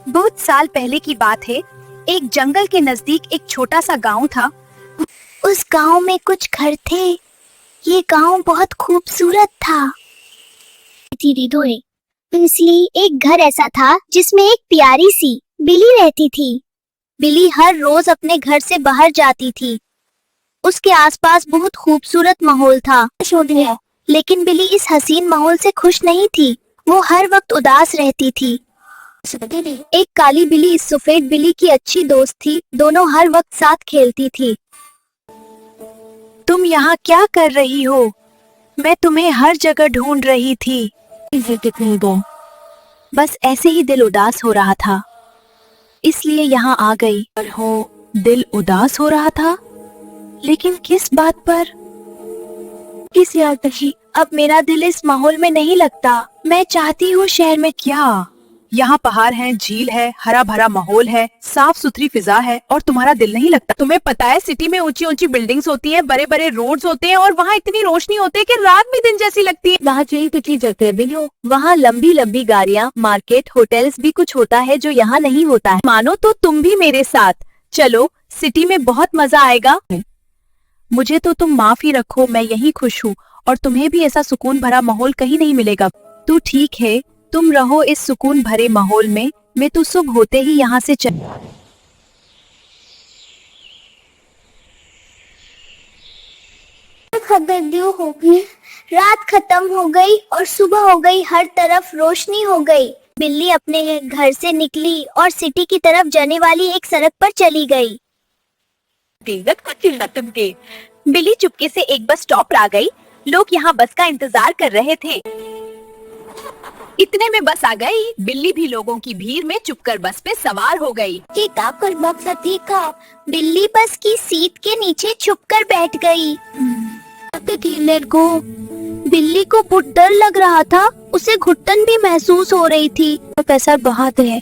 बहुत साल पहले की बात है। एक जंगल के नजदीक एक छोटा सा गांव था। उस गांव में कुछ घर थे। ये गांव बहुत खूबसूरत था। इसलिए एक घर ऐसा था जिसमें एक प्यारी सी बिल्ली रहती थी। बिल्ली हर रोज अपने घर से बाहर जाती थी। उसके आसपास बहुत खूबसूरत माहौल था, लेकिन बिल्ली इस हसीन माहौल से खुश नहीं थी। वो हर वक्त उदास रहती थी। एक काली बिल्ली इस सफेद बिल्ली की अच्छी दोस्त थी। दोनों हर वक्त साथ खेलती थी। तुम यहाँ क्या कर रही हो? मैं तुम्हें हर जगह ढूंढ रही थी। बस ऐसे ही दिल उदास हो रहा था, इसलिए यहाँ आ गई। और हो, दिल उदास हो रहा था, लेकिन किस बात पर? किस याद नहीं। अब मेरा दिल इस माहौल में नहीं लगता। मैं चाहती हूँ शहर में। क्या यहाँ पहाड़ हैं, झील है, हरा भरा माहौल है, साफ सुथरी फिजा है, और तुम्हारा दिल नहीं लगता? तुम्हें पता है सिटी में ऊंची ऊंची बिल्डिंग्स होती हैं, बड़े बड़े रोड्स होते हैं, और वहाँ इतनी रोशनी होती है कि रात भी दिन जैसी लगती है। वहाँ कितनी जगह भी हो, वहाँ लंबी लंबी गाड़ियाँ, मार्केट, होटल्स भी कुछ होता है जो यहाँ नहीं होता है। मानो तो तुम भी मेरे साथ चलो, सिटी में बहुत मजा आएगा। मुझे तो तुम माफ ही रखो, मैं यही खुश हूँ, और तुम्हें भी ऐसा सुकून भरा माहौल कहीं नहीं मिलेगा। तू ठीक है, तुम रहो इस सुकून भरे माहौल में। मैं तो सुबह होते ही यहाँ से चल। हो गई, रात खत्म हो गई और सुबह हो गई। हर तरफ रोशनी हो गई। बिल्ली अपने घर से निकली और सिटी की तरफ जाने वाली एक सड़क पर चली गई। बिल्ली चुपके से एक बस स्टॉप पर आ गई। लोग यहाँ बस का इंतजार कर रहे थे। इतने में बस आ गई। बिल्ली भी लोगों की भीड़ में चुपकर बस पे सवार हो गई। बिल्ली बस की सीट के नीचे छुपकर बैठ गई। बिल्ली को बहुत डर लग रहा था। उसे घुटन भी महसूस हो रही थी। पैसा बहुत है।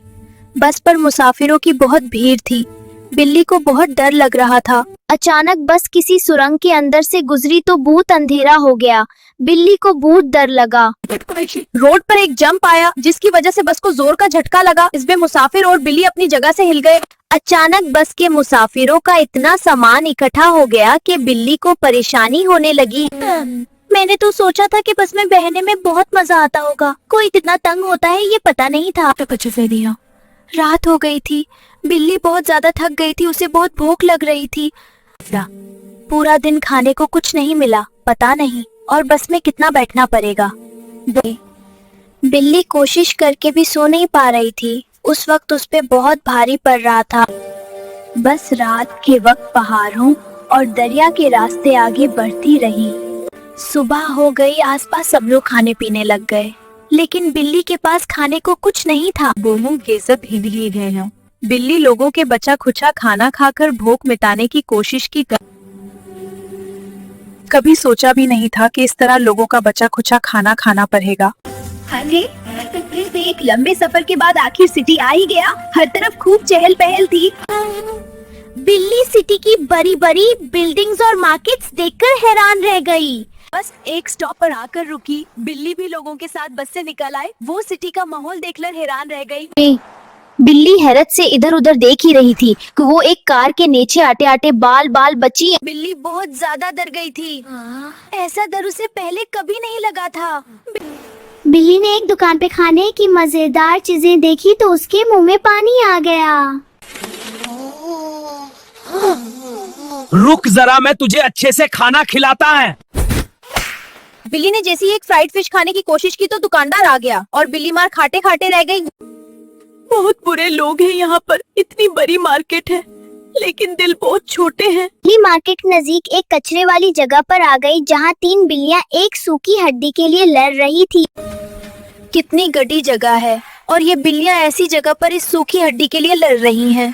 बस पर मुसाफिरों की बहुत भीड़ थी। बिल्ली को बहुत डर लग रहा था। अचानक बस किसी सुरंग के अंदर से गुजरी तो बहुत अंधेरा हो गया। बिल्ली को बहुत डर लगा। रोड पर एक जंप आया, जिसकी वजह से बस को जोर का झटका लगा। इसमें मुसाफिर और बिल्ली अपनी जगह से हिल गए। अचानक बस के मुसाफिरों का इतना सामान इकट्ठा हो गया कि बिल्ली को परेशानी होने लगी। मैंने तो सोचा था कि बस में बहने में बहुत मजा आता होगा। कोई कितना तंग होता है ये पता नहीं था। रात हो गई थी। बिल्ली बहुत ज्यादा थक गई थी। उसे बहुत भूख लग रही थी। पूरा दिन खाने को कुछ नहीं मिला। पता नहीं और बस में कितना बैठना पड़ेगा। बिल्ली कोशिश करके भी सो नहीं पा रही थी। उस वक्त उस पे बहुत भारी पड़ रहा था। बस रात के वक्त पहाड़ों और दरिया के रास्ते आगे बढ़ती रही। सुबह हो गई। आसपास सब लोग खाने पीने लग गए, लेकिन बिल्ली के पास खाने को कुछ नहीं था। बिल्ली लोगों के बचा खुचा खाना खाकर भूख मिटाने की कोशिश की। कभी सोचा भी नहीं था कि इस तरह लोगों का बचा खुचा खाना खाना पड़ेगा। अरे एक लंबे सफर के बाद आखिर सिटी आ ही गया। हर तरफ खूब चहल पहल थी। बिल्ली सिटी की बड़ी बड़ी बिल्डिंग्स और मार्केट्स देखकर हैरान रह गई। बस एक स्टॉप पर आकर रुकी। बिल्ली भी लोगों के साथ बस से निकल आए। वो सिटी का माहौल देखकर हैरान रह गई। बिल्ली हैरत से इधर उधर देख ही रही थी कि वो एक कार के नीचे आटे आटे बाल बाल बची। बिल्ली बहुत ज्यादा डर गई थी। ऐसा डर उसे पहले कभी नहीं लगा था। बिल्ली ने एक दुकान पे खाने की मजेदार चीजें देखी तो उसके मुंह में पानी आ गया। रुक जरा, मैं तुझे अच्छे से खाना खिलाता है। बिल्ली ने जैसे ही एक फ्राइड फिश खाने की कोशिश की तो दुकानदार आ गया और बिल्ली मार खाते खाते रह गई। बहुत बुरे लोग हैं यहाँ पर। इतनी बड़ी मार्केट है, लेकिन दिल बहुत छोटे हैं। बिल्ली मार्केट नजदीक एक कचरे वाली जगह पर आ गई, जहाँ 3 बिल्लियाँ एक सूखी हड्डी के लिए लड़ रही थी। कितनी गड़ी जगह है, और ये बिल्लियाँ ऐसी जगह पर इस सूखी हड्डी के लिए लड़ रही हैं।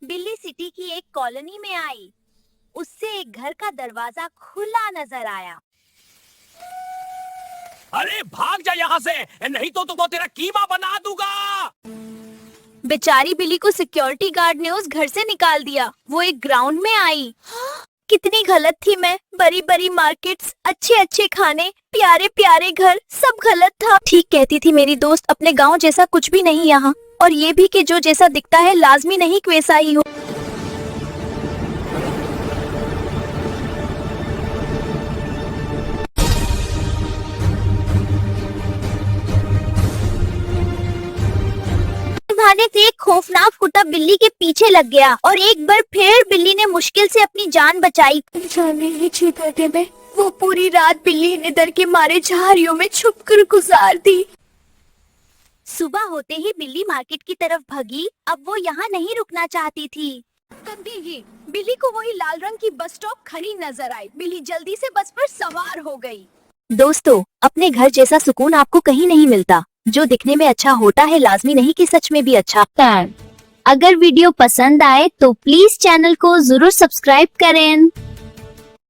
बिल्ली सिटी की एक कॉलोनी में आई। उससे एक घर का दरवाजा खुला नजर आया। अरे भाग जा यहाँ से, नहीं तो तुमको तेरा कीमा बना दूंगा। बेचारी बिल्ली को सिक्योरिटी गार्ड ने उस घर से निकाल दिया। वो एक ग्राउंड में आई। कितनी गलत थी मैं। बड़ी बड़ी मार्केट्स, अच्छे अच्छे खाने, प्यारे प्यारे घर, सब गलत था। ठीक कहती थी मेरी दोस्त, अपने गांव जैसा कुछ भी नहीं यहाँ। और ये भी कि जो जैसा दिखता है लाजमी नहीं कि वैसा ही हो। भागने से एक खौफनाक कुत्ता बिल्ली के पीछे लग गया और एक बार फिर बिल्ली ने मुश्किल से अपनी जान बचाई। जाने ही छिपते में वो पूरी रात बिल्ली ने डर के मारे झाड़ियों में छुपकर गुजार दी। सुबह होते ही बिल्ली मार्केट की तरफ भागी। अब वो यहाँ नहीं रुकना चाहती थी। तभी ही बिल्ली को वही लाल रंग की बस स्टॉप खड़ी नजर आई। बिल्ली जल्दी से बस पर सवार हो गई। दोस्तों, अपने घर जैसा सुकून आपको कहीं नहीं मिलता। जो दिखने में अच्छा होता है लाजमी नहीं कि सच में भी अच्छा है। अगर वीडियो पसंद आए तो प्लीज चैनल को जरूर सब्सक्राइब करें।